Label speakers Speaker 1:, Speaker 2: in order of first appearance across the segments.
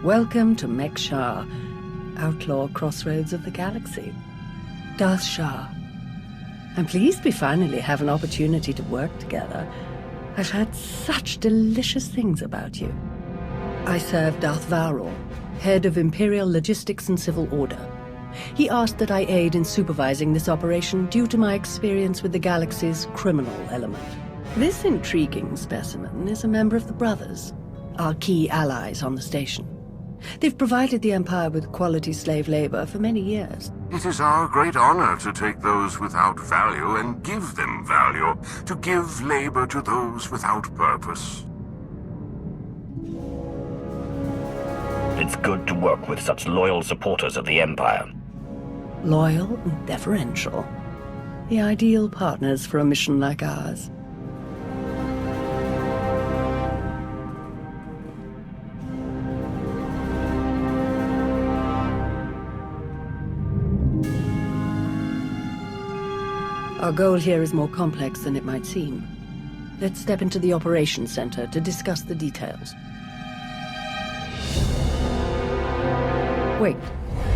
Speaker 1: Welcome to Mek-Sha, outlaw crossroads of the galaxy. Darth Shah. I'm pleased we finally have an opportunity to work together. I've heard such delicious things about you. I serve Darth Varor, head of Imperial Logistics and Civil Order. He asked that I aid in supervising this operation due to my experience with the galaxy's criminal element. This intriguing specimen is a member of the Brothers, our key allies on the station. They've provided the Empire with quality slave labor for many years.
Speaker 2: It is our great honor to take those without value and give them value, to give labor to those without purpose.
Speaker 3: It's good to work with such loyal supporters of the Empire.
Speaker 1: Loyal and deferential. The ideal partners for a mission like ours. Our goal here is more complex than it might seem. Let's step into the operations center to discuss the details. Wait,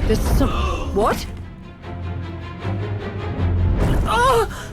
Speaker 1: there's some... What? Oh!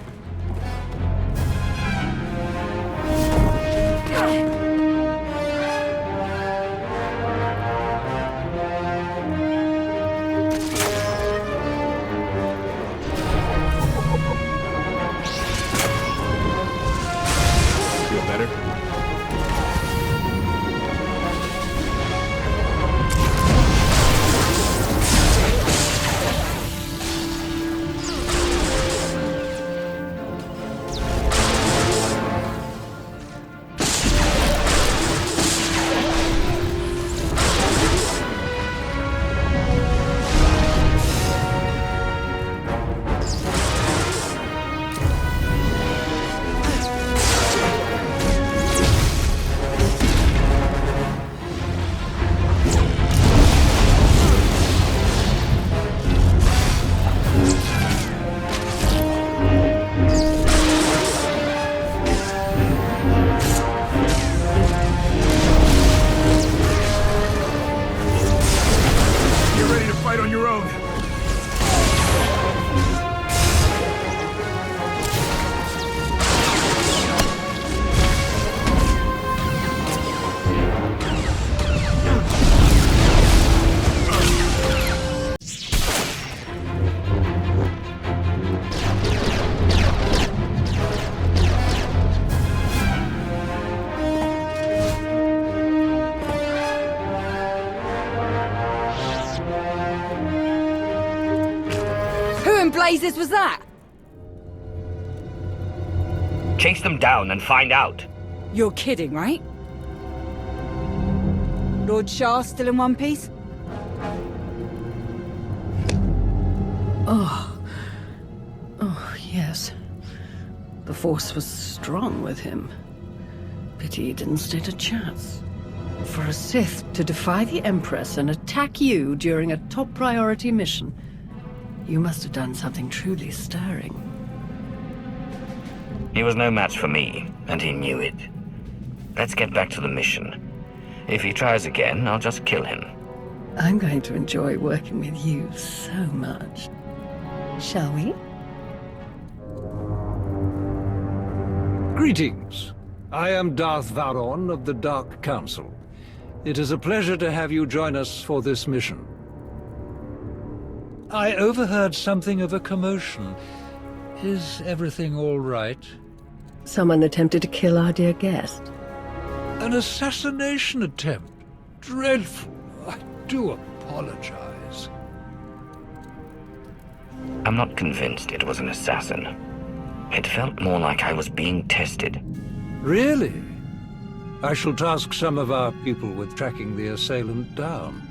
Speaker 4: Blazes was that?
Speaker 3: Chase them down and find out.
Speaker 4: You're kidding, right? Lord Shah still in one piece?
Speaker 1: Oh, yes. The Force was strong with him. Pity he didn't stand a chance. For a Sith to defy the Empress and attack you during a top priority mission, you must have done something truly stirring.
Speaker 3: He was no match for me, and he knew it. Let's get back to the mission. If he tries again, I'll just kill him.
Speaker 1: I'm going to enjoy working with you so much. Shall we?
Speaker 5: Greetings. I am Darth Varon of the Dark Council. It is a pleasure to have you join us for this mission. I overheard something of a commotion. Is everything all right?
Speaker 1: Someone attempted to kill our dear guest.
Speaker 5: An assassination attempt? Dreadful. I do apologize.
Speaker 3: I'm not convinced it was an assassin. It felt more like I was being tested.
Speaker 5: Really? I shall task some of our people with tracking the assailant down.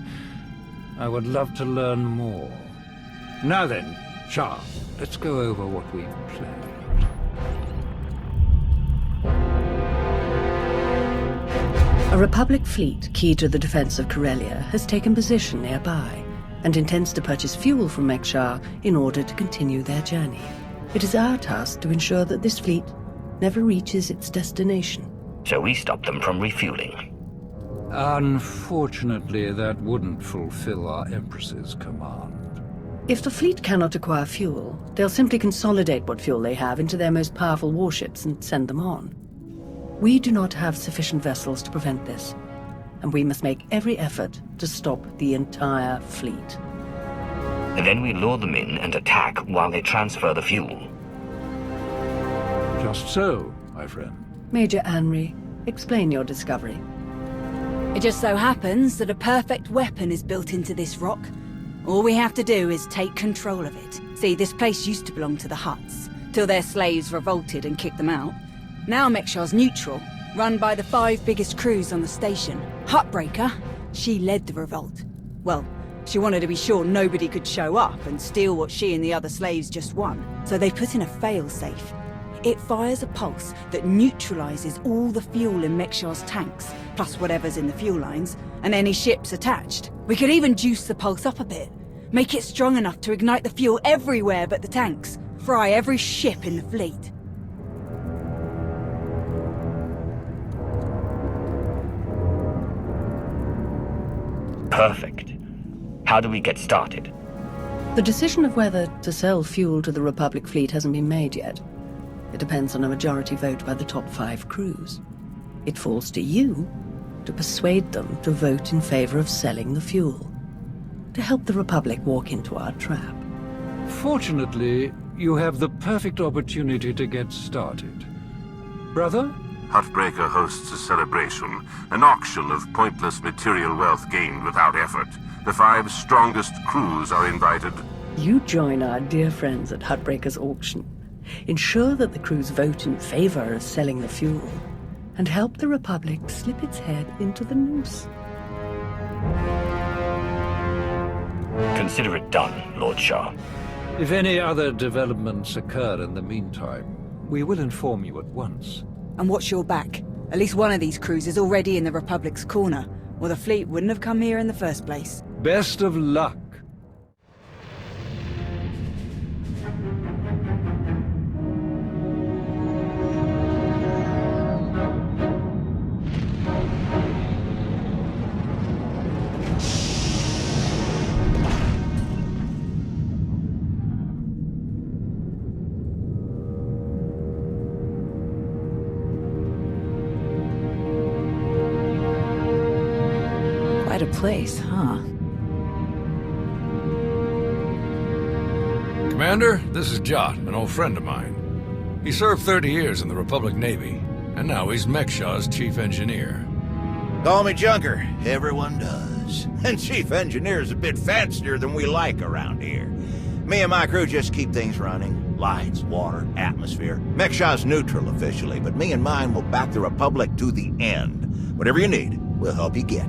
Speaker 5: I would love to learn more. Now then, Shah, let's go over what we've planned.
Speaker 1: A Republic fleet key to the defense of Corellia has taken position nearby and intends to purchase fuel from Mek-Sha in order to continue their journey. It is our task to ensure that this fleet never reaches its destination.
Speaker 3: So we stop them from refueling.
Speaker 5: Unfortunately, that wouldn't fulfill our Empress's command.
Speaker 1: If the fleet cannot acquire fuel, they'll simply consolidate what fuel they have into their most powerful warships and send them on. We do not have sufficient vessels to prevent this, and we must make every effort to stop the entire fleet.
Speaker 3: Then we lure them in and attack while they transfer the fuel.
Speaker 5: Just so, my friend.
Speaker 1: Major Anri, explain your discovery.
Speaker 4: It just so happens that a perfect weapon is built into this rock. All we have to do is take control of it. See, this place used to belong to the Hutts, till their slaves revolted and kicked them out. Now Mek-Sha's neutral, run by the 5 biggest crews on the station. Huttbreaker, she led the revolt. Well, she wanted to be sure nobody could show up and steal what she and the other slaves just won. So they put in a fail-safe. It fires a pulse that neutralizes all the fuel in Mek-Sha's tanks, plus whatever's in the fuel lines, and any ships attached. We could even juice the pulse up a bit. Make it strong enough to ignite the fuel everywhere but the tanks. Fry every ship in the fleet.
Speaker 3: Perfect. How do we get started?
Speaker 1: The decision of whether to sell fuel to the Republic fleet hasn't been made yet. It depends on a majority vote by the top 5 crews. It falls to you to persuade them to vote in favor of selling the fuel, to help the Republic walk into our trap.
Speaker 5: Fortunately, you have the perfect opportunity to get started. Brother?
Speaker 2: Huttbreaker hosts a celebration, an auction of pointless material wealth gained without effort. The 5 strongest crews are invited.
Speaker 1: You join our dear friends at Huttbreaker's auction. Ensure that the crews vote in favor of selling the fuel, and help the Republic slip its head into the noose.
Speaker 3: Consider it done, Lord Shah.
Speaker 5: If any other developments occur in the meantime, we will inform you at once.
Speaker 4: And watch your back. At least one of these crews is already in the Republic's corner, or the fleet wouldn't have come here in the first place.
Speaker 5: Best of luck.
Speaker 4: Quite a place, huh?
Speaker 6: Commander, this is Jot, an old friend of mine. He served 30 years in the Republic Navy, and now he's Mek-Sha's chief engineer.
Speaker 7: Call me Junker. Everyone does. And chief engineer's a bit fancier than we like around here. Me and my crew just keep things running. Lights, water, atmosphere. Mek-Sha's neutral officially, but me and mine will back the Republic to the end. Whatever you need, we'll help you get.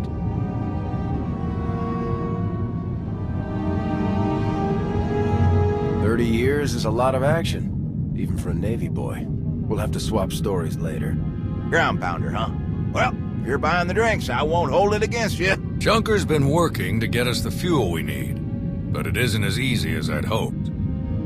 Speaker 8: 30 years is a lot of action, even for a Navy boy. We'll have to swap stories later.
Speaker 7: Ground pounder, huh? Well, if you're buying the drinks, I won't hold it against you.
Speaker 6: Junker's been working to get us the fuel we need, but it isn't as easy as I'd hoped.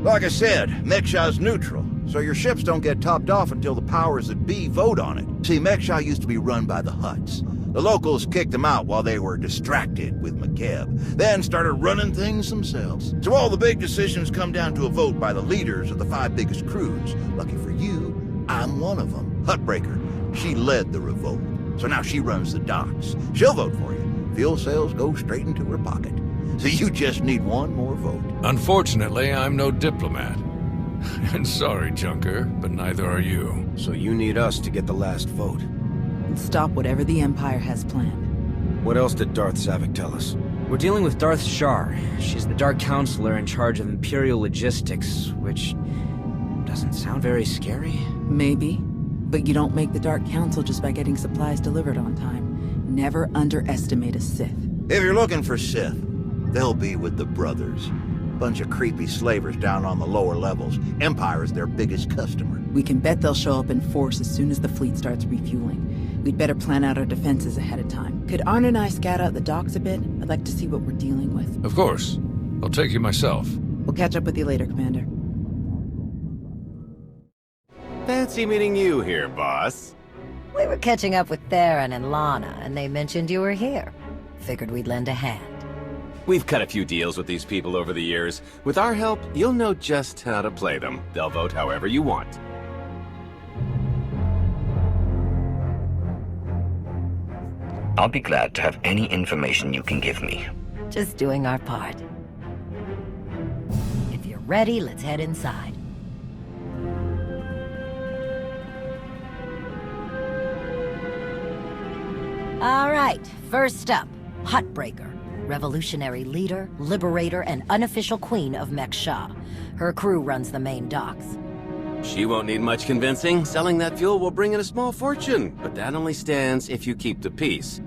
Speaker 7: Like I said, Mek-Sha's neutral, so your ships don't get topped off until the powers that be vote on it. See, Mek-Sha used to be run by the Hutts. The locals kicked them out while they were distracted with Makeb, then started running things themselves. So all the big decisions come down to a vote by the leaders of the 5 biggest crews. Lucky for you, I'm one of them. Huttbreaker. She led the revolt. So now she runs the docks. She'll vote for you. Fuel sales go straight into her pocket. So you just need one more vote.
Speaker 6: Unfortunately, I'm no diplomat. And sorry, Junker, but neither are you.
Speaker 8: So you need us to get the last vote.
Speaker 9: And stop whatever the Empire has planned.
Speaker 8: What else did Darth Savik tell us?
Speaker 10: We're dealing with Darth Shar. She's the Dark Counselor in charge of Imperial logistics, which doesn't sound very scary.
Speaker 9: Maybe. But you don't make the Dark Council just by getting supplies delivered on time. Never underestimate a Sith.
Speaker 7: If you're looking for Sith, they'll be with the Brothers. Bunch of creepy slavers down on the lower levels. Empire is their biggest customer.
Speaker 9: We can bet they'll show up in force as soon as the fleet starts refueling. We'd better plan out our defenses ahead of time. Could Arn and I scout out the docks a bit? I'd like to see what we're dealing with.
Speaker 6: Of course. I'll take you myself.
Speaker 9: We'll catch up with you later, Commander.
Speaker 11: Fancy meeting you here, boss. We were catching up with Theron and Lana, and they mentioned you were here. Figured we'd lend a hand.
Speaker 12: We've cut a few deals with these people over the years. With our help, you'll know just how to play them. They'll vote however you want.
Speaker 3: I'll be glad to have any information you can give me.
Speaker 11: Just doing our part. If you're ready, let's head inside. All right, first up, Huttbreaker. Revolutionary leader, liberator, and unofficial queen of Mek-Sha. Her crew runs the main docks.
Speaker 12: She won't need much convincing. Selling that fuel will bring in a small fortune, but that only stands if you keep the peace.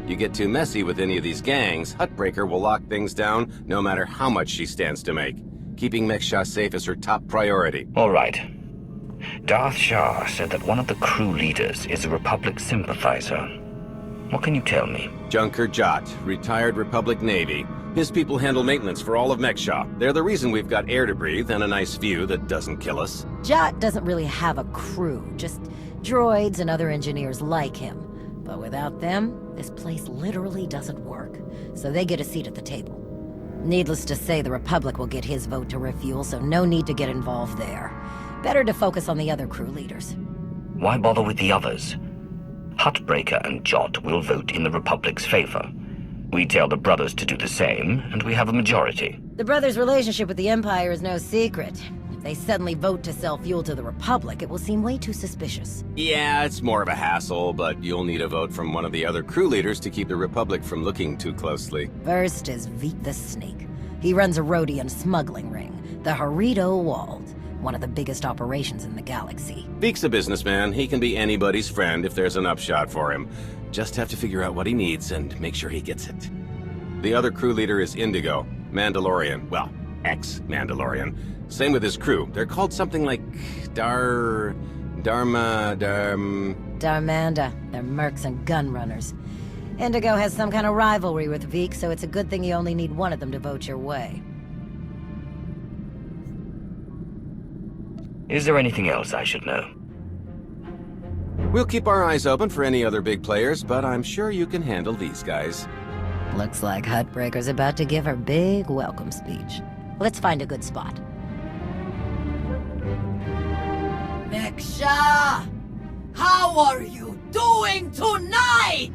Speaker 12: You get too messy with any of these gangs, Huttbreaker will lock things down no matter how much she stands to make. Keeping Mek-Sha safe is her top priority.
Speaker 3: All right. Darth Shah said that one of the crew leaders is a Republic sympathizer. What can you tell me?
Speaker 12: Junker Jot, retired Republic Navy. His people handle maintenance for all of Mek-Sha. They're the reason we've got air to breathe and a nice view that doesn't kill us.
Speaker 11: Jot doesn't really have a crew, just droids and other engineers like him. But without them, this place literally doesn't work. So they get a seat at the table. Needless to say, the Republic will get his vote to refuel, so no need to get involved there. Better to focus on the other crew leaders.
Speaker 3: Why bother with the others? Huttbreaker and Jot will vote in the Republic's favor. We tell the brothers to do the same, and we have a majority.
Speaker 11: The brothers' relationship with the Empire is no secret. If they suddenly vote to sell fuel to the Republic, it will seem way too suspicious.
Speaker 12: Yeah, it's more of a hassle, but you'll need a vote from one of the other crew leaders to keep the Republic from looking too closely.
Speaker 11: First is Veek the Snake. He runs a Rhodian smuggling ring, the Harrido Walled, one of the biggest operations in the galaxy.
Speaker 12: Veek's a businessman. He can be anybody's friend if there's an upshot for him. Just have to figure out what he needs and make sure he gets it. The other crew leader is Indigo, Mandalorian. Well, ex-Mandalorian. Same with his crew. They're called something like Darmanda.
Speaker 11: They're mercs and gun runners. Indigo has some kind of rivalry with Veek, so it's a good thing you only need one of them to vote your way.
Speaker 3: Is there anything else I should know?
Speaker 12: We'll keep our eyes open for any other big players, but I'm sure you can handle these guys.
Speaker 11: Looks like Huttbreaker's about to give her big welcome speech. Let's find a good spot.
Speaker 13: Mek-Sha! How are you doing tonight?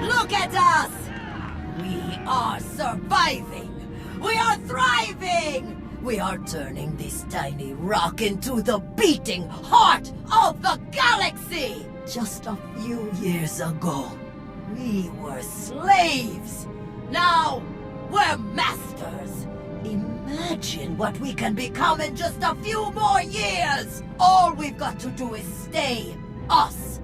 Speaker 13: Look at us! We are surviving! We are thriving! We are turning this tiny rock into the beating heart of the galaxy! Just a few years ago, we were slaves. Now, we're masters. Imagine what we can become in just a few more years. All we've got to do is stay us.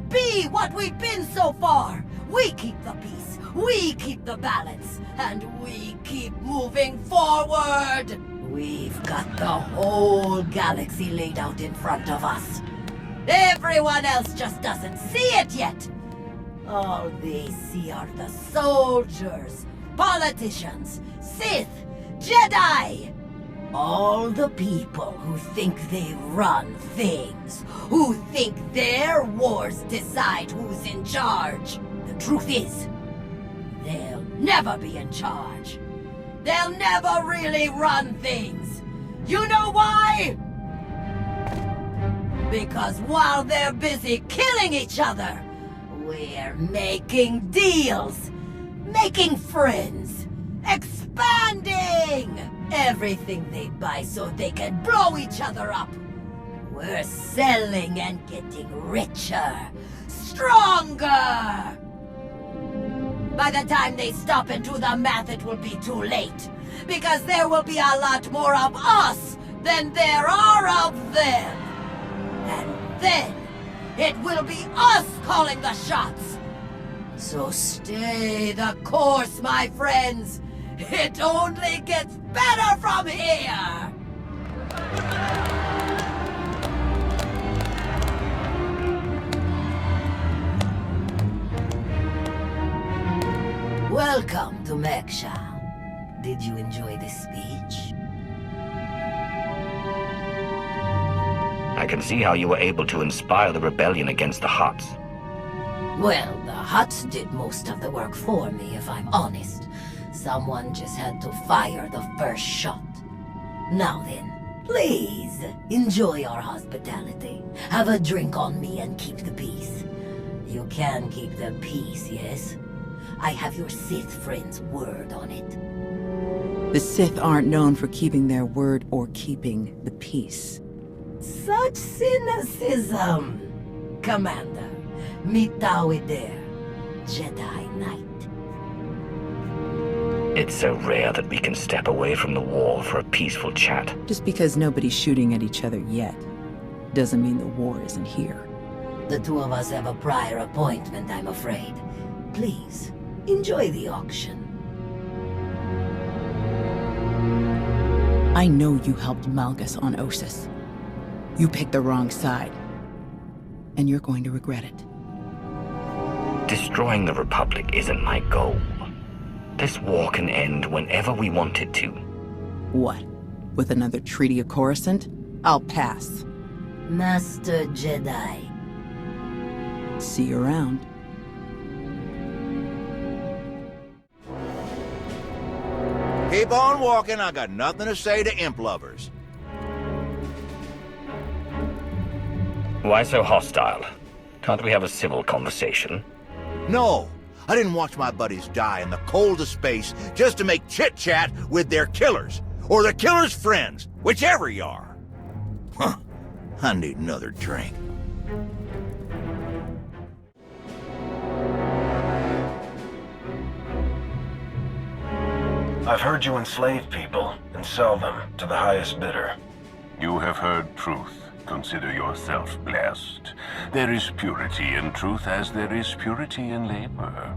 Speaker 13: Be what we've been so far. We keep the peace, we keep the balance, and we keep moving forward. We've got the whole galaxy laid out in front of us. Everyone else just doesn't see it yet. All they see are the soldiers, politicians, Sith, Jedi. All the people who think they run things, who think their wars decide who's in charge. The truth is, they'll never be in charge. They'll never really run things. You know why? Because while they're busy killing each other, we're making deals, making friends, expanding everything they buy so they can blow each other up. We're selling and getting richer, stronger. By the time they stop and do the math, it will be too late. Because there will be a lot more of us than there are of them. And then, it will be us calling the shots. So stay the course, my friends. It only gets better from here. Welcome to Mek-Sha. Did you enjoy this speech?
Speaker 3: I can see how you were able to inspire the rebellion against the Hutts.
Speaker 13: Well, the Hutts did most of the work for me, if I'm honest. Someone just had to fire the first shot. Now then, please, enjoy our hospitality. Have a drink on me and keep the peace. You can keep the peace, yes? I have your Sith friend's word on it.
Speaker 9: The Sith aren't known for keeping their word or keeping the peace.
Speaker 13: Such cynicism! Commander, meet thou with their Jedi Knight.
Speaker 3: It's so rare that we can step away from the war for a peaceful chat.
Speaker 9: Just because nobody's shooting at each other yet, doesn't mean the war isn't here.
Speaker 13: The two of us have a prior appointment, I'm afraid. Please, enjoy the auction.
Speaker 9: I know you helped Malgus on Ossus. You picked the wrong side. And you're going to regret it.
Speaker 3: Destroying the Republic isn't my goal. This war can end whenever we want it to.
Speaker 9: What? With another Treaty of Coruscant? I'll pass.
Speaker 13: Master Jedi.
Speaker 9: See you around.
Speaker 7: Keep on walking, I got nothing to say to imp lovers.
Speaker 3: Why so hostile? Can't we have a civil conversation?
Speaker 7: No, I didn't watch my buddies die in the cold of space just to make chit-chat with their killers, or their killers' friends, whichever you are. Huh, I need another drink.
Speaker 8: I've heard you enslave people and sell them to the highest bidder.
Speaker 2: You have heard truth. Consider yourself blessed. There is purity in truth as there is purity in labor.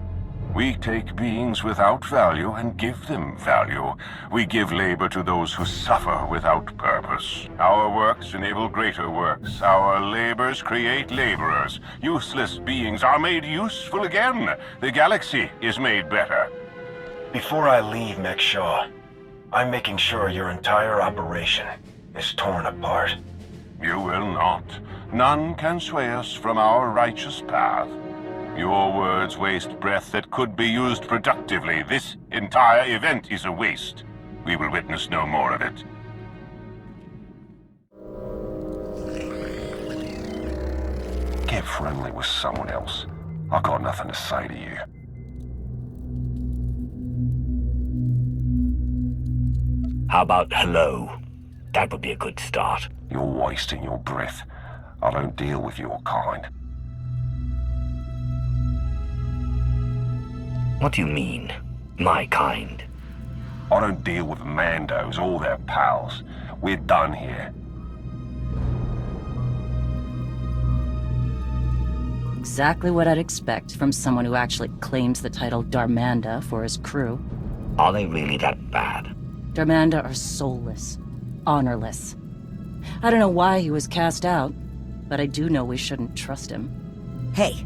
Speaker 2: We take beings without value and give them value. We give labor to those who suffer without purpose. Our works enable greater works. Our labors create laborers. Useless beings are made useful again. The galaxy is made better.
Speaker 8: Before I leave Mek-Sha, I'm making sure your entire operation is torn apart.
Speaker 2: You will not. None can sway us from our righteous path. Your words waste breath that could be used productively. This entire event is a waste. We will witness no more of it.
Speaker 14: Get friendly with someone else. I've got nothing to say to you.
Speaker 3: How about hello? That would be a good start.
Speaker 14: You're wasting your breath. I don't deal with your kind.
Speaker 3: What do you mean, my kind?
Speaker 14: I don't deal with Mandos or their pals. We're done here.
Speaker 15: Exactly what I'd expect from someone who actually claims the title Darmanda for his crew.
Speaker 3: Are they really that bad?
Speaker 15: Darmanda are soulless, honorless. I don't know why he was cast out, but I do know we shouldn't trust him.
Speaker 11: Hey,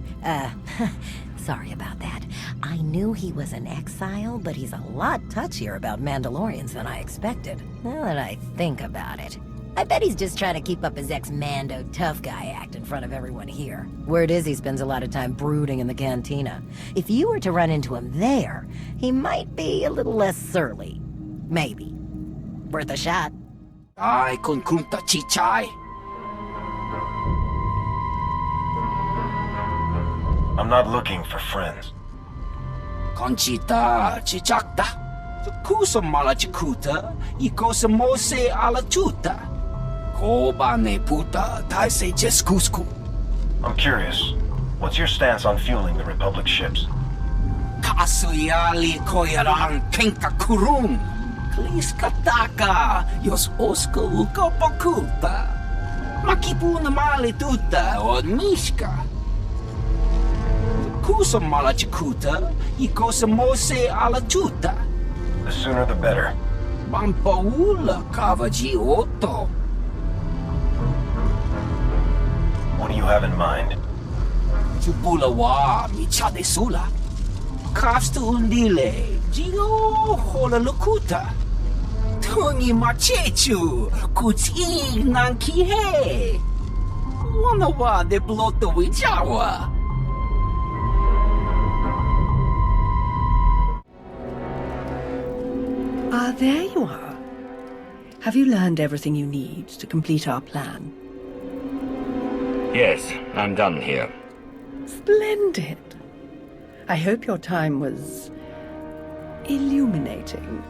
Speaker 11: sorry about that. I knew he was an exile, but he's a lot touchier about Mandalorians than I expected. Now that I think about it, I bet he's just trying to keep up his ex-Mando tough guy act in front of everyone here. Word is he spends a lot of time brooding in the cantina. If you were to run into him there, he might be a little less surly. Maybe. Worth a shot.
Speaker 16: Ay, con kunta chichay.
Speaker 8: I'm not looking for friends.
Speaker 16: Conchita chichakta. Kusa malachikuta, ikosa mose alachuta. Koba ne puta, taise jeskusku.
Speaker 8: I'm curious. What's your stance on fueling the Republic ships?
Speaker 16: Kasuyali koyaran kenka kurum. Kliskataka, yos osko ukopakuta. Makipuna malituta or mishka. Kusa malachikuta, ikosa mose alachuta.
Speaker 8: The sooner the better.
Speaker 16: Mampaula kavaji otto.
Speaker 8: What do you have in mind?
Speaker 16: Chupulawa michade sula. Kafstu undile, jigo hola lukuta. Tungi machechu, kuting nankihe. Wanawa de Bloto Wijawa.
Speaker 1: Ah, there you are. Have you learned everything you need to complete our plan?
Speaker 3: Yes, I'm done here.
Speaker 1: Splendid. I hope your time was illuminating.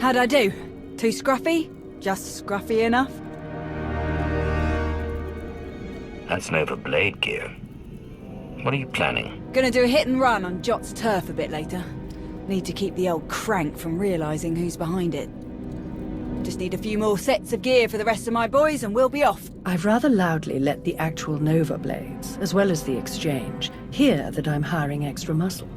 Speaker 4: How'd I do? Too scruffy? Just scruffy enough?
Speaker 3: That's Nova Blade gear. What are you planning?
Speaker 4: Gonna do a hit and run on Jot's turf a bit later. Need to keep the old crank from realizing who's behind it. Just need a few more sets of gear for the rest of my boys and we'll be off.
Speaker 1: I've rather loudly let the actual Nova Blades, as well as the Exchange, hear that I'm hiring extra muscle.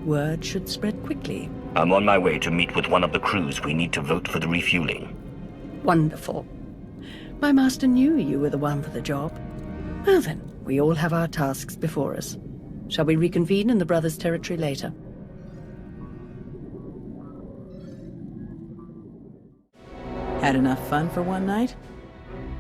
Speaker 1: Word should spread quickly.
Speaker 3: I'm on my way to meet with one of the crews we need to vote for the refueling.
Speaker 1: Wonderful. My master knew you were the one for the job. Well then, we all have our tasks before us. Shall we reconvene in the Brothers' territory later?
Speaker 9: Had enough fun for one night?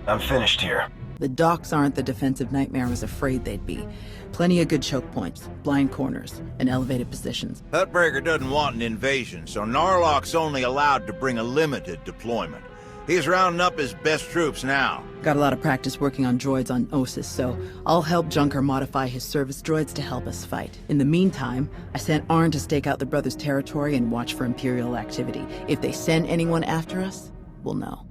Speaker 8: I'm finished here.
Speaker 9: The docks aren't the defensive nightmare I was afraid they'd be. Plenty of good choke points, blind corners, and elevated positions.
Speaker 7: Huttbreaker doesn't want an invasion, so Narlock's only allowed to bring a limited deployment. He's rounding up his best troops now.
Speaker 9: Got a lot of practice working on droids on Ossus, so I'll help Junker modify his service droids to help us fight. In the meantime, I sent Arn to stake out the Brothers' territory and watch for Imperial activity. If they send anyone after us, we'll know.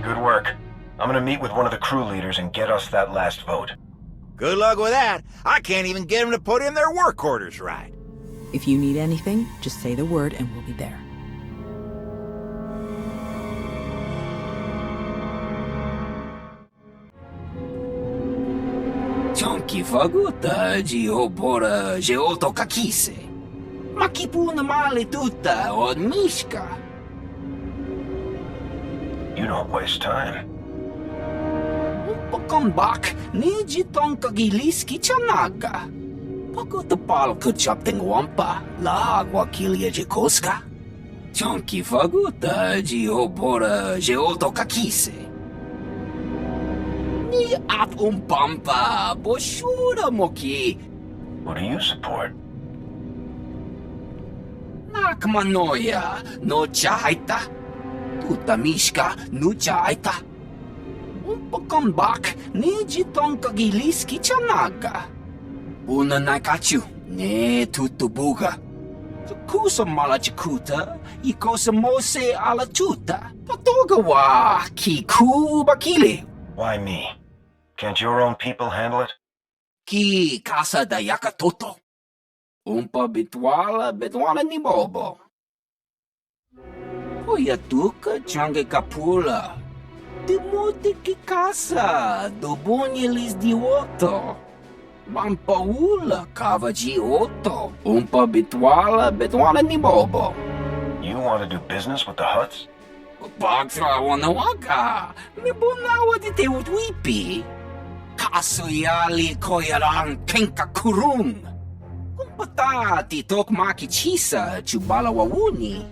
Speaker 8: Good work. I'm gonna meet with one of the crew leaders and get us that last vote.
Speaker 7: Good luck with that. I can't even get them to put in their work orders right.
Speaker 9: If you need anything, just say the word and we'll be there.
Speaker 16: Chonki faguta geobora geotokakise. Makipuna male tutta od mishka.
Speaker 8: You don't waste time.
Speaker 16: Pokombak niji tonka giliski chanaga. Pakutapal kuchapting wampa la agua kilia jikoska. Chonki faguta geobora geotokakise. Ni at umpampa boshura moki.
Speaker 8: What do you support?
Speaker 16: Nakmanoya no chaita. Tuta mishka no chaita. Umpakombak niji tonka giliski chanaga. Una nakachu ne tutubuga. Kusa malachikuta, ikosa mose ala tuta. Patogawa kiku bakili.
Speaker 8: Why me? Can't your own people handle it?
Speaker 16: Ki casa da yakatoto. Umpa bitwala ni bobo. Oyatuka change kapula. Demote ki casa, dobonyelis dioto. Mampaula kavaji otto. Umpa bitwala ni bobo.
Speaker 8: You want to do business with the Hutts?
Speaker 16: Bagtra wanawaka. Mibunawa di te utwipi. Kasuyali koyaran kenka kurum. Kumpata ti tokmaki chisa chubala wawuni.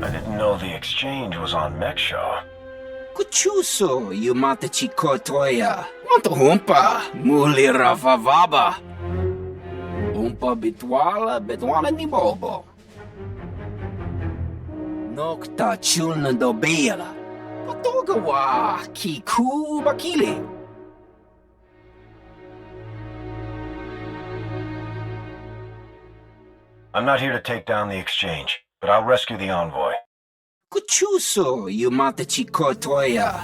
Speaker 8: I didn't know the exchange was on Mek-Sha.
Speaker 16: Kuchuso yumata chikotoya. Wanto humpa muli ravavaba. Umpa bitwala ni bobo. Nokta chulna dobela. Patogawa kiku bakili.
Speaker 8: I'm not here to take down the exchange, but I'll rescue the envoy.
Speaker 16: Kuchuso yumata chikotoya.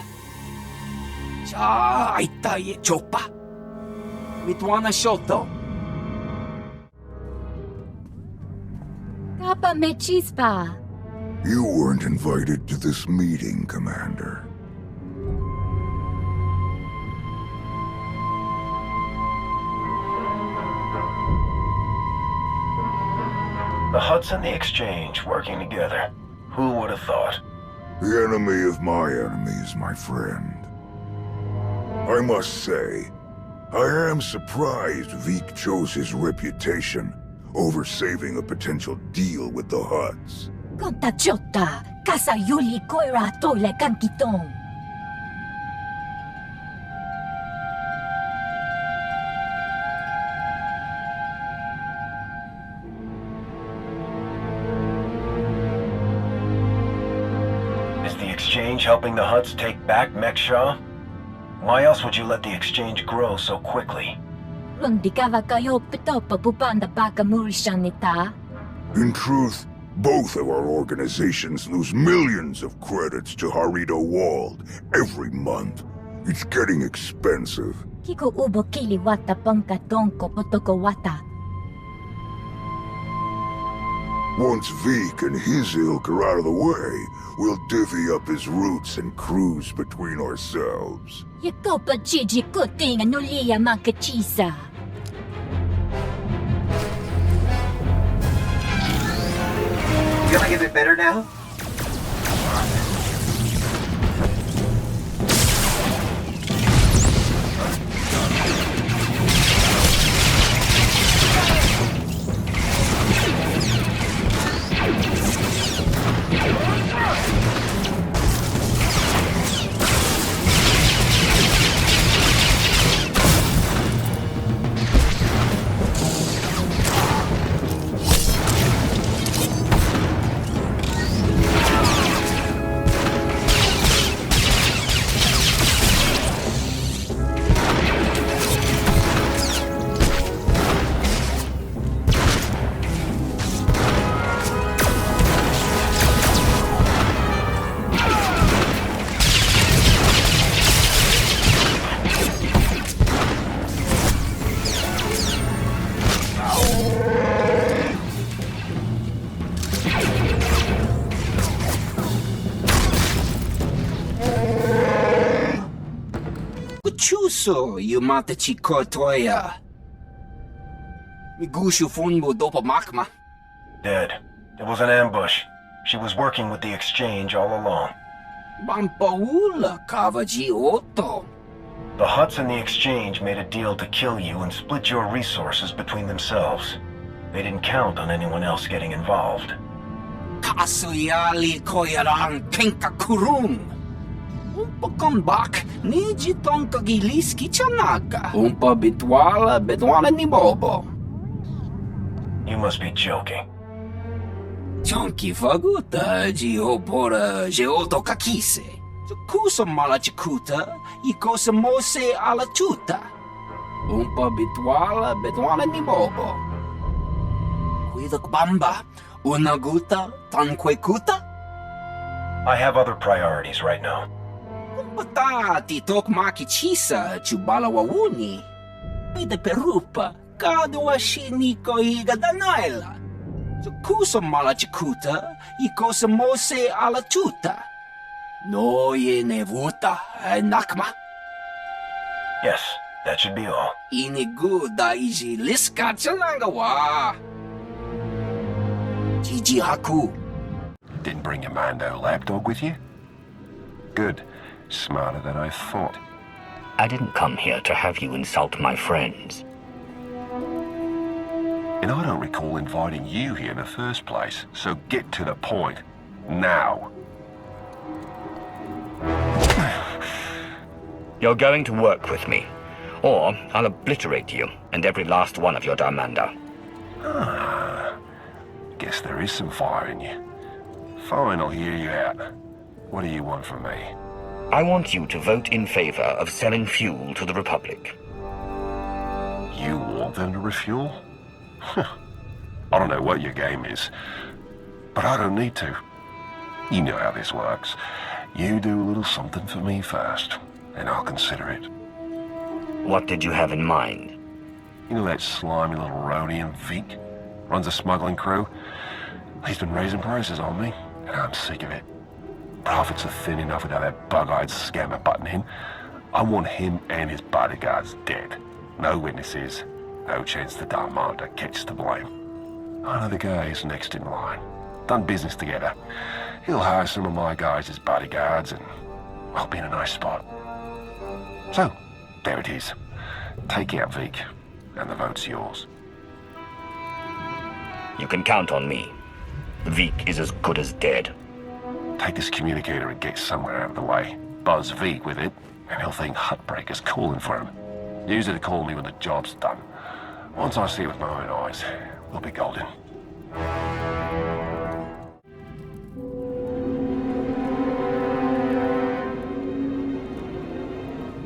Speaker 16: Cha aita ye chopa. Mitwana shoto.
Speaker 17: Kappa Mechispa.
Speaker 18: You weren't invited to this meeting, Commander.
Speaker 8: The Hutts and the exchange working together. Who would have thought?
Speaker 18: The enemy of my enemy is my friend. I must say, I am surprised Vik chose his reputation over saving a potential deal with the Hutts.
Speaker 13: Konta chota, kasa yuli koira toile kankitong.
Speaker 8: Is the exchange helping the Hutts take back Mek-Sha? Why else would you let the exchange grow so quickly?
Speaker 18: In truth, both of our organizations lose millions of credits to Harrido Wald every month. It's getting expensive.
Speaker 13: Kiko ubo kili wata pangka tonko potoko wata.
Speaker 18: Once Vik and his ilk are out of the way, we'll divvy up his routes and cruise between ourselves.
Speaker 13: Yakopa Gigi kuting anulia makachisa.
Speaker 16: Feeling a bit better now? Chuso, you mata chikotoya. Migushu funbo dopa makma.
Speaker 8: Dead. It was an ambush. She was working with the exchange all along.
Speaker 16: Bampaula kavaji oto.
Speaker 8: The Hutts and the exchange made a deal to kill you and split your resources between themselves. They didn't count on anyone else getting involved.
Speaker 16: Kasuyali koyaran kenka kurum. Umpa kambak, niji tonka giliski chanaka. Umpa bitwala ni bobo.
Speaker 8: You must be joking.
Speaker 16: Chonki faguta, geopora, geoto kakise. Kusa mala chikuta, ikosa mose ala chuta. Umpa bitwala ni bobo. Kuidok bamba, unaguta, tanquekuta?
Speaker 8: I have other priorities right now.
Speaker 16: Bata titok makichisa chubala wawuni. Pide perupa kadwa shiniko igadanaila. Kusa mala chikuta ikosa mose ala chuta. No ye nevuta nakma.
Speaker 8: Yes, that should be all.
Speaker 16: Iniguda iji liska chanangawa. Jiji haku.
Speaker 14: Didn't bring your Mando lapdog with you? Good. Smarter than I thought.
Speaker 3: I didn't come here to have you insult my friends.
Speaker 14: And I don't recall inviting you here in the first place, so get to the point. Now.
Speaker 3: You're going to work with me, or I'll obliterate you and every last one of your Darmanda.
Speaker 14: Guess there is some fire in you. Fine, I'll hear you out. What do you want from me?
Speaker 3: I want you to vote in favor of selling fuel to the Republic.
Speaker 14: You want them to refuel? I don't know what your game is, but I don't need to. You know how this works. You do a little something for me first, and I'll consider it.
Speaker 3: What did you have in mind?
Speaker 14: You know that slimy little Rhodian Vik? Runs a smuggling crew? He's been raising prices on me, and I'm sick of it. Profits are thin enough without that bug-eyed scammer butting in. I want him and his bodyguards dead. No witnesses, no chance the Darmanda gets to blame. I know the guy is next in line. Done business together. He'll hire some of my guys as bodyguards, and I'll be in a nice spot. So, there it is. Take out Vik, and the vote's yours.
Speaker 3: You can count on me. Veek is as good as dead.
Speaker 14: Take this communicator and get somewhere out of the way. Buzz Veek with it, and he'll think Hutbreaker's calling for him. Use it to call me when the job's done. Once I see it with my own eyes, we'll be golden.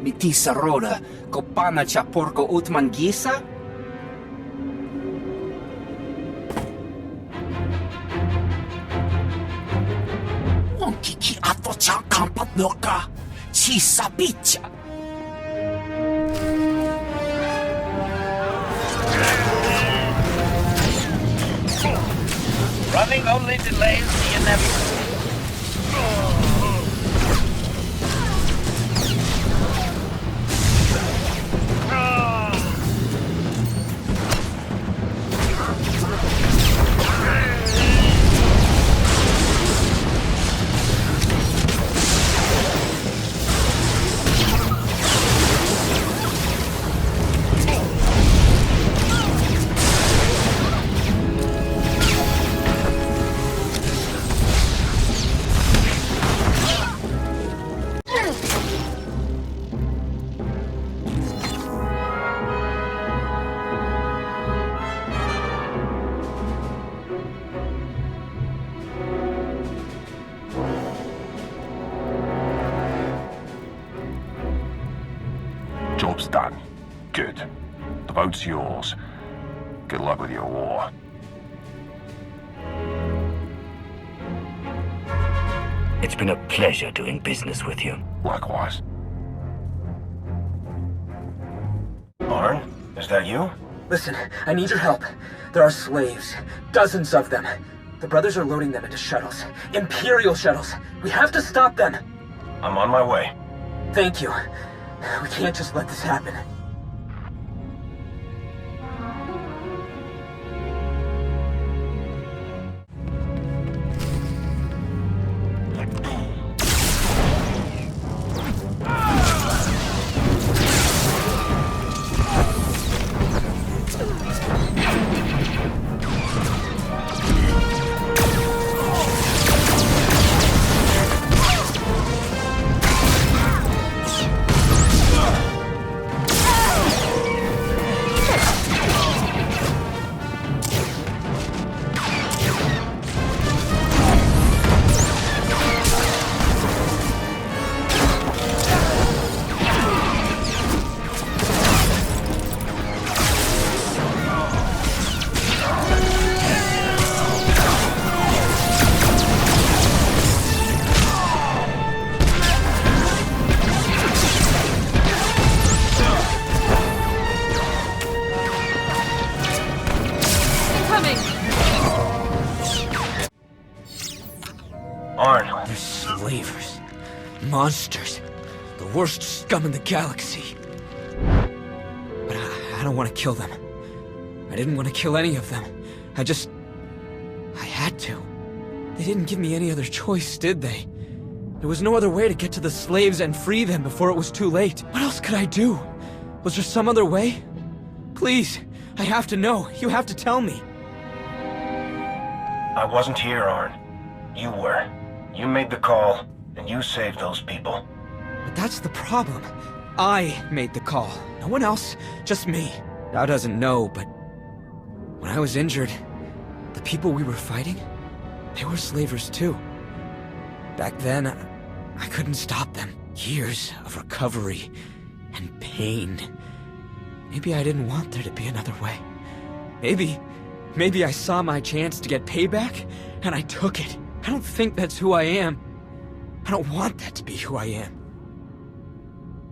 Speaker 16: Mitisa roda, kopana cha porco utmangisa? Monkiki ato cha kampat noka, chisa bicha.
Speaker 17: Running only delays the inevitable.
Speaker 14: Job's done. Good. The boat's yours. Good luck with your war.
Speaker 3: It's been a pleasure doing business with you.
Speaker 14: Likewise.
Speaker 8: Arn, is that you?
Speaker 19: Listen, I need your help. There are slaves. Dozens of them. The brothers are loading them into shuttles. Imperial shuttles. We have to stop them.
Speaker 8: I'm on my way.
Speaker 19: Thank you. We can't just let this happen. They're slavers. Monsters. The worst scum in the galaxy. But I don't want to kill them. I didn't want to kill any of them. I had to. They didn't give me any other choice, did they? There was no other way to get to the slaves and free them before it was too late. What else could I do? Was there some other way? Please, I have to know. You have to tell me.
Speaker 8: I wasn't here, Arn. You were. You made the call, and you saved those people.
Speaker 19: But that's the problem. I made the call. No one else, just me. Thou doesn't know, but when I was injured, the people we were fighting, they were slavers too. Back then, I couldn't stop them. Years of recovery and pain. Maybe I didn't want there to be another way. Maybe I saw my chance to get payback, and I took it. I don't think that's who I am. I don't want that to be who I am.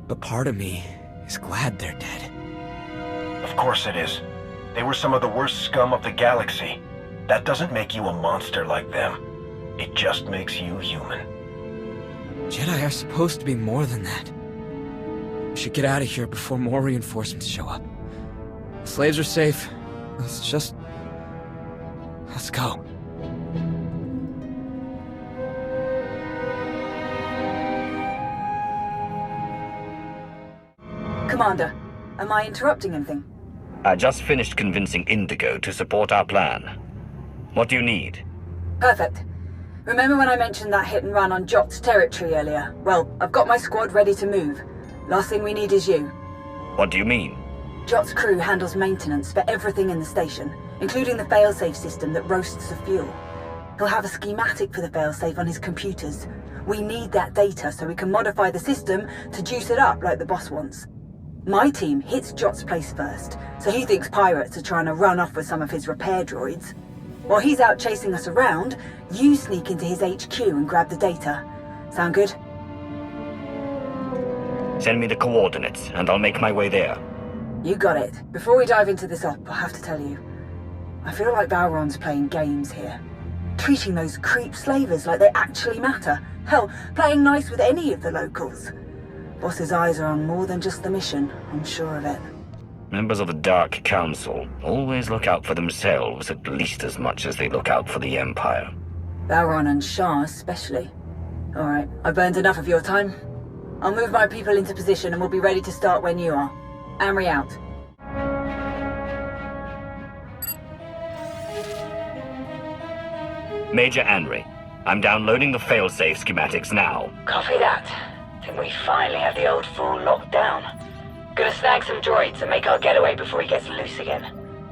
Speaker 19: But part of me is glad they're dead.
Speaker 8: Of course it is. They were some of the worst scum of the galaxy. That doesn't make you a monster like them. It just makes you human.
Speaker 19: Jedi are supposed to be more than that. We should get out of here before more reinforcements show up. The slaves are safe. Let's go.
Speaker 20: Commander, am I interrupting anything?
Speaker 3: I just finished convincing Indigo to support our plan. What do you need?
Speaker 4: Perfect. Remember when I mentioned that hit and run on Jot's territory earlier? Well, I've got my squad ready to move. Last thing we need is you.
Speaker 3: What do you mean?
Speaker 4: Jot's crew handles maintenance for everything in the station, including the failsafe system that roasts the fuel. He'll have a schematic for the failsafe on his computers. We need that data so we can modify the system to juice it up like the boss wants. My team hits Jot's place first, so he thinks pirates are trying to run off with some of his repair droids. While he's out chasing us around, you sneak into his HQ and grab the data. Sound good?
Speaker 3: Send me the coordinates, and I'll make my way there.
Speaker 4: You got it. Before we dive into this op, I have to tell you, I feel like Balron's playing games here. Treating those creep slavers like they actually matter. Hell, playing nice with any of the locals. Boss's eyes are on more than just the mission, I'm sure of it.
Speaker 3: Members of the Dark Council always look out for themselves at least as much as they look out for the Empire.
Speaker 4: Balron and Shah especially. Alright, I burned enough of your time. I'll move my people into position and we'll be ready to start when you are. Amri out.
Speaker 3: Major Anri, I'm downloading the failsafe schematics now.
Speaker 20: Copy that. Think we finally have the old fool locked down. Gonna snag some droids and make our getaway before he gets loose again.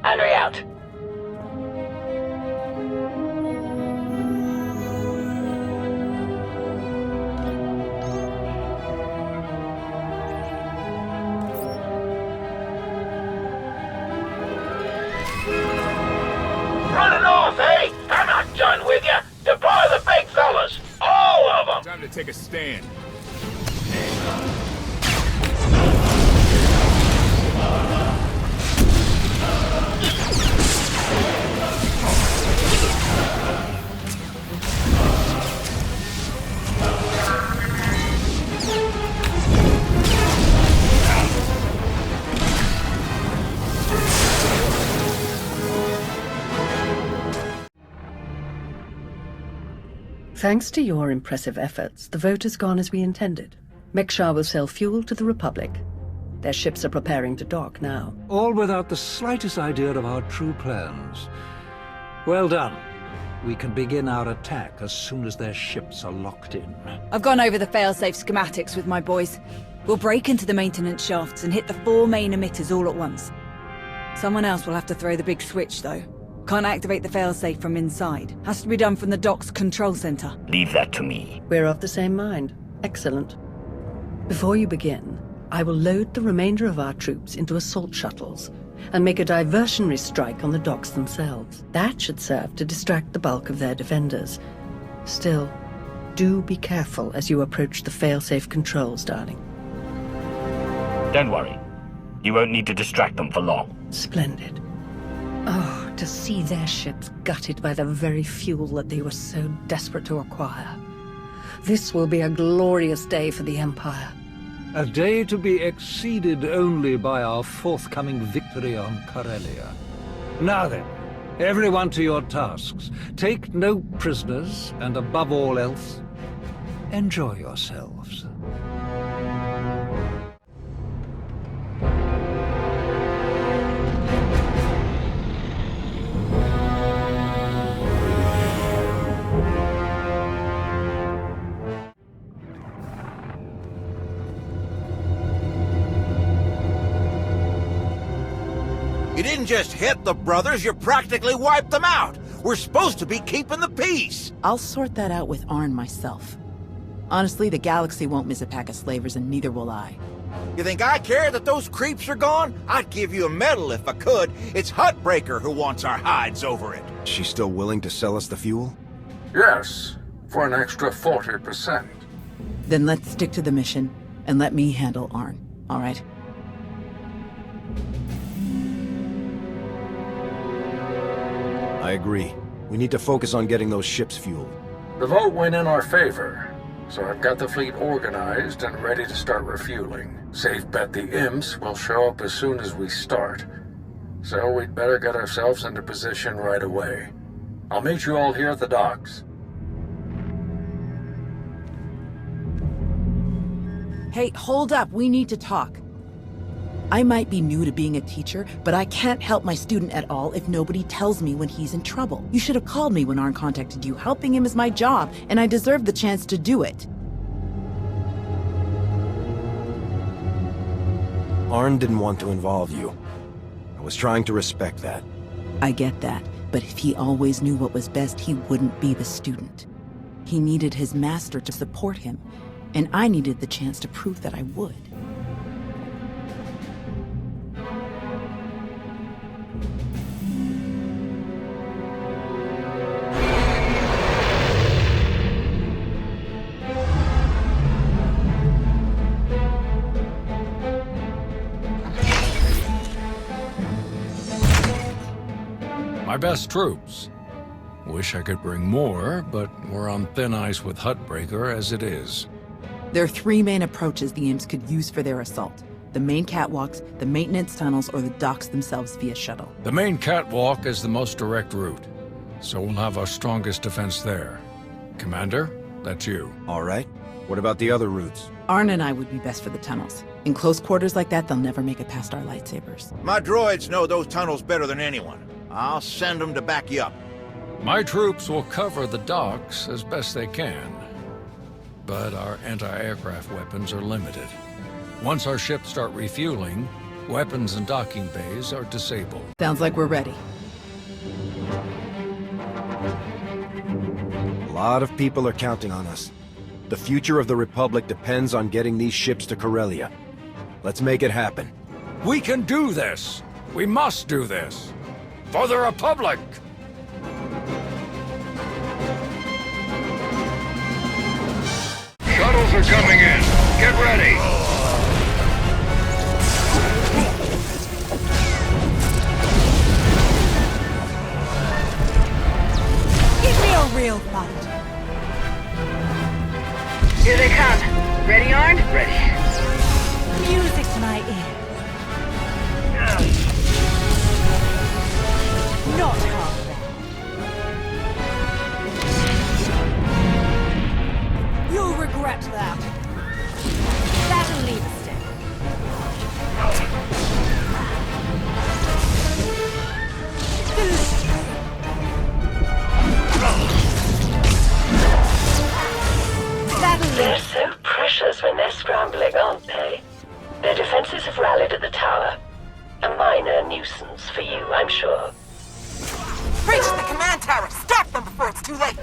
Speaker 20: Anri out.
Speaker 17: Running off, eh? I'm not done with you. Deploy the big fellas. All of them.
Speaker 21: Time to take a stand.
Speaker 1: Thanks to your impressive efforts, the vote has gone as we intended. Mek-Sha will sell fuel to the Republic. Their ships are preparing to dock now.
Speaker 5: All without the slightest idea of our true plans. Well done. We can begin our attack as soon as their ships are locked in.
Speaker 4: I've gone over the failsafe schematics with my boys. We'll break into the maintenance shafts and hit the 4 main emitters all at once. Someone else will have to throw the big switch, though. Can't activate the failsafe from inside. Has to be done from the dock's control center.
Speaker 3: Leave that to me.
Speaker 1: We're of the same mind. Excellent. Before you begin, I will load the remainder of our troops into assault shuttles and make a diversionary strike on the docks themselves. That should serve to distract the bulk of their defenders. Still, do be careful as you approach the failsafe controls, darling.
Speaker 3: Don't worry. You won't need to distract them for long.
Speaker 1: Splendid. Oh, to see their ships gutted by the very fuel that they were so desperate to acquire. This will be a glorious day for the Empire.
Speaker 5: A day to be exceeded only by our forthcoming victory on Corellia. Now then, everyone to your tasks. Take no prisoners, and above all else, enjoy yourselves.
Speaker 7: You didn't just hit the brothers, you practically wiped them out. We're supposed to be keeping the peace.
Speaker 9: I'll sort that out with Arn myself. Honestly, the galaxy won't miss a pack of slavers, and neither will I.
Speaker 7: You think I care that those creeps are gone? I'd give you a medal if I could. It's Huttbreaker who wants our hides over it.
Speaker 22: She's still willing to sell us the fuel?
Speaker 23: Yes, for an extra 40%.
Speaker 9: Then let's stick to the mission, and let me handle Arn, all right?
Speaker 22: I agree. We need to focus on getting those ships fueled.
Speaker 23: The vote went in our favor, so I've got the fleet organized and ready to start refueling. Safe bet the imps will show up as soon as we start. So we'd better get ourselves into position right away. I'll meet you all here at the docks.
Speaker 9: Hey, hold up. We need to talk. I might be new to being a teacher, but I can't help my student at all if nobody tells me when he's in trouble. You should have called me when Arn contacted you. Helping him is my job, and I deserve the chance to do it.
Speaker 22: Arn didn't want to involve you. I was trying to respect that.
Speaker 9: I get that, but if he always knew what was best, he wouldn't be the student. He needed his master to support him, and I needed the chance to prove that I would.
Speaker 23: My best troops. Wish I could bring more, but we're on thin ice with Huttbreaker as it is.
Speaker 9: There are three main approaches the imps could use for their assault. The main catwalks, the maintenance tunnels, or the docks themselves via shuttle.
Speaker 23: The main catwalk is the most direct route, so we'll have our strongest defense there. Commander, that's you.
Speaker 22: All right. What about the other routes?
Speaker 9: Arn and I would be best for the tunnels. In close quarters like that, they'll never make it past our lightsabers.
Speaker 7: My droids know those tunnels better than anyone. I'll send them to back you up.
Speaker 23: My troops will cover the docks as best they can, but our anti-aircraft weapons are limited. Once our ships start refueling, weapons and docking bays are disabled.
Speaker 9: Sounds like we're ready.
Speaker 22: A lot of people are counting on us. The future of the Republic depends on getting these ships to Corellia. Let's make it happen.
Speaker 23: We can do this! We must do this! For the Republic!
Speaker 17: Shuttles are coming in. Get ready.
Speaker 4: Give me a real fight.
Speaker 20: Here they come. Ready, Arn? Ready.
Speaker 4: Music to my ear. Not half bad. You'll regret that. That'll leave a stick.
Speaker 13: They're so precious when they're scrambling, aren't they? Their defenses have rallied at the tower. A minor nuisance for you, I'm sure.
Speaker 6: Reach the command tower! Stop them before it's too late!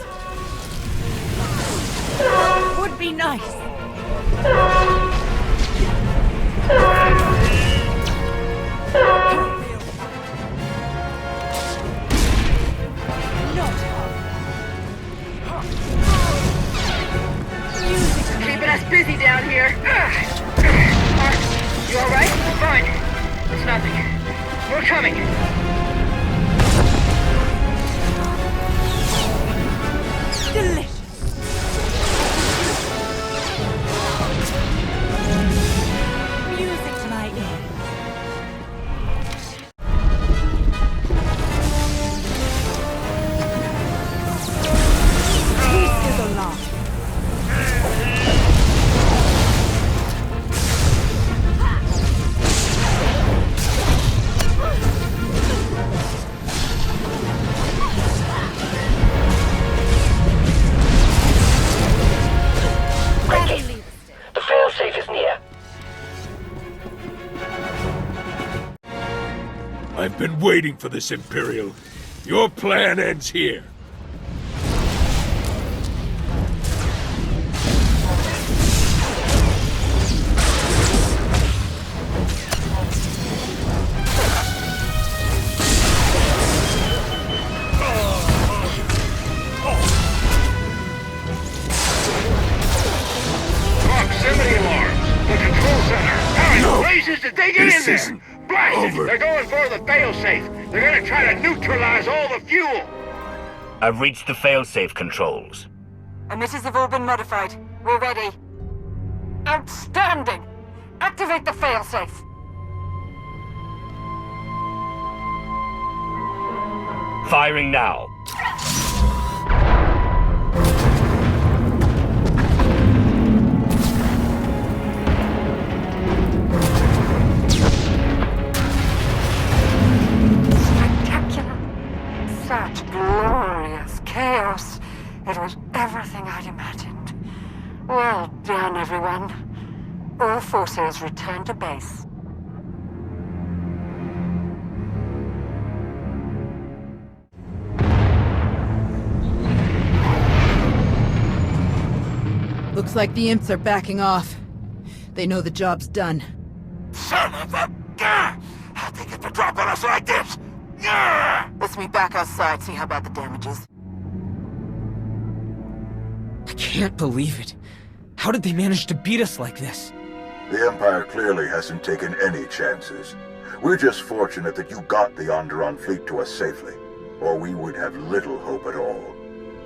Speaker 4: Would be nice.
Speaker 20: Keeping us busy down here. Arn, you alright? Fine. It's nothing. We're coming.
Speaker 4: Delicious. Music to my ear. Peace is a lie.
Speaker 13: The failsafe is near.
Speaker 18: I've been waiting for this, Imperial. Your plan ends here.
Speaker 17: Proximity alarms. The control center. How in blazes did they get in there?
Speaker 18: Isn't
Speaker 17: Blast it!
Speaker 18: over.
Speaker 17: They're going for the failsafe. They're gonna try to neutralize all the fuel.
Speaker 3: I've reached the failsafe controls.
Speaker 6: Emitters have all been modified. We're ready. Outstanding! Activate the failsafe.
Speaker 3: Firing now.
Speaker 6: Yes, it was everything I'd imagined. Well done, everyone. All forces return to base.
Speaker 9: Looks like the imps are backing off. They know the job's done.
Speaker 18: Son of a... How'd they get the drop on us like this?
Speaker 6: Let's meet back outside, see how bad the damage is.
Speaker 19: I can't believe it. How did they manage to beat us like this?
Speaker 18: The Empire clearly hasn't taken any chances. We're just fortunate that you got the Onderon fleet to us safely, or we would have little hope at all.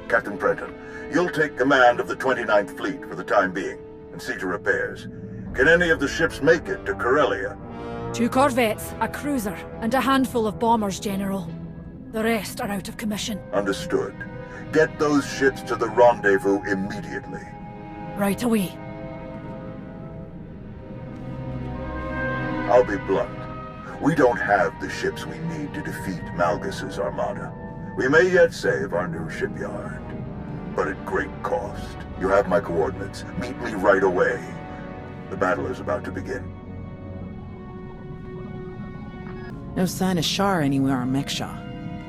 Speaker 18: Captain Prenton, you'll take command of the 29th Fleet for the time being, and see to repairs. Can any of the ships make it to Corellia?
Speaker 10: 2 corvettes, a cruiser, and a handful of bombers, General. The rest are out of commission.
Speaker 18: Understood. Get those ships to the rendezvous immediately.
Speaker 10: Right away.
Speaker 18: I'll be blunt. We don't have the ships we need to defeat Malgus's armada. We may yet save our new shipyard, but at great cost. You have my coordinates. Meet me right away. The battle is about to begin.
Speaker 9: No sign of Shar anywhere on Mek-Sha.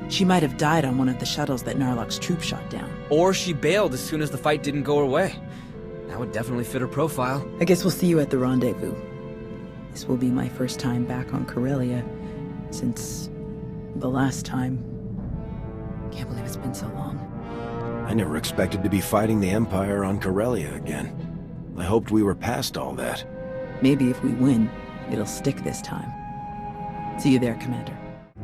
Speaker 9: She might have died on one of the shuttles that Narlock's troop shot down.
Speaker 19: Or she bailed as soon as the fight didn't go her way. That would definitely fit her profile.
Speaker 9: I guess we'll see you at the rendezvous. This will be my first time back on Corellia since the last time. Can't believe it's been so long.
Speaker 22: I never expected to be fighting the Empire on Corellia again. I hoped we were past all that.
Speaker 9: Maybe if we win, it'll stick this time. See you there, Commander.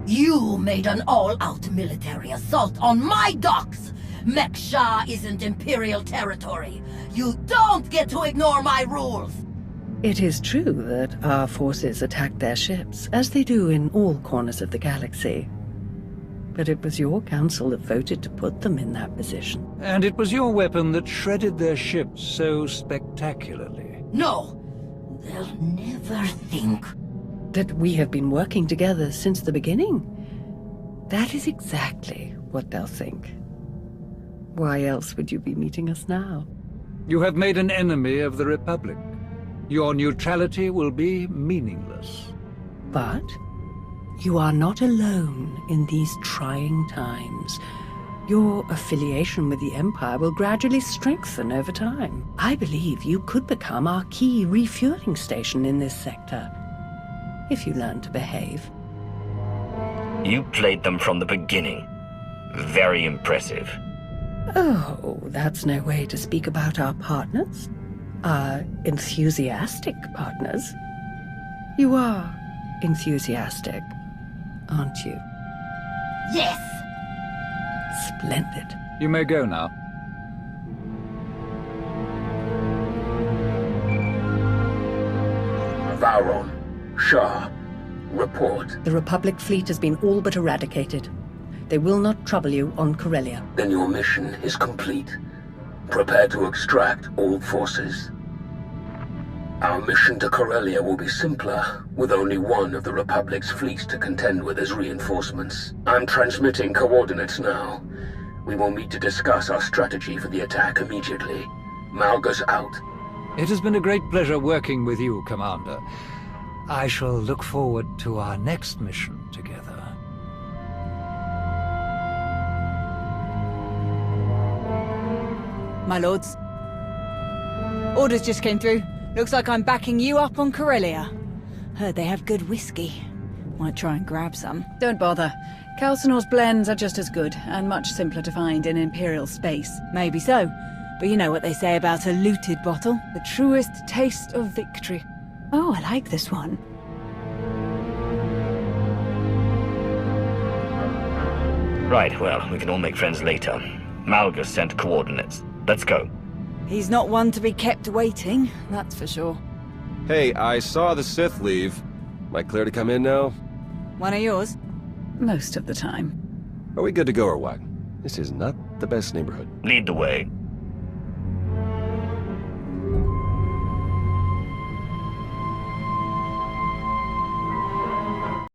Speaker 13: You made an all-out military assault on my docks! Mek-Sha isn't Imperial territory. You don't get to ignore my rules!
Speaker 1: It is true that our forces attacked their ships, as they do in all corners of the galaxy. But it was your council that voted to put them in that position.
Speaker 5: And it was your weapon that shredded their ships so spectacularly.
Speaker 13: No! They'll never think
Speaker 1: that we have been working together since the beginning. That is exactly what they'll think. Why else would you be meeting us now?
Speaker 5: You have made an enemy of the Republic. Your neutrality will be meaningless.
Speaker 1: But you are not alone in these trying times. Your affiliation with the Empire will gradually strengthen over time. I believe you could become our key refueling station in this sector, if you learn to behave.
Speaker 3: You played them from the beginning. Very impressive.
Speaker 1: Oh, that's no way to speak about our partners. Our enthusiastic partners. You are enthusiastic, aren't you?
Speaker 13: Yes!
Speaker 1: Splendid.
Speaker 5: You may go now.
Speaker 17: Vowron, Shah, report.
Speaker 1: The Republic fleet has been all but eradicated. They will not trouble you on Corellia.
Speaker 17: Then your mission is complete. Prepare to extract all forces. Our mission to Corellia will be simpler, with only one of the Republic's fleets to contend with as reinforcements. I'm transmitting coordinates now. We will meet to discuss our strategy for the attack immediately. Malgus out.
Speaker 5: It has been a great pleasure working with you, Commander. I shall look forward to our next mission together.
Speaker 4: My lords. Orders just came through. Looks like I'm backing you up on Corellia. Heard they have good whiskey. Might try and grab some.
Speaker 9: Don't bother. Calcinor's blends are just as good, and much simpler to find in Imperial space.
Speaker 4: Maybe so. But you know what they say about a looted bottle? The truest taste of victory. Oh, I like this one.
Speaker 3: Right, well, we can all make friends later. Malgus sent coordinates. Let's go.
Speaker 4: He's not one to be kept waiting, that's for sure.
Speaker 12: Hey, I saw the Sith leave. Am I clear to come in now?
Speaker 4: One of yours?
Speaker 9: Most of the time.
Speaker 12: Are we good to go or what? This is not the best neighborhood.
Speaker 3: Lead the way.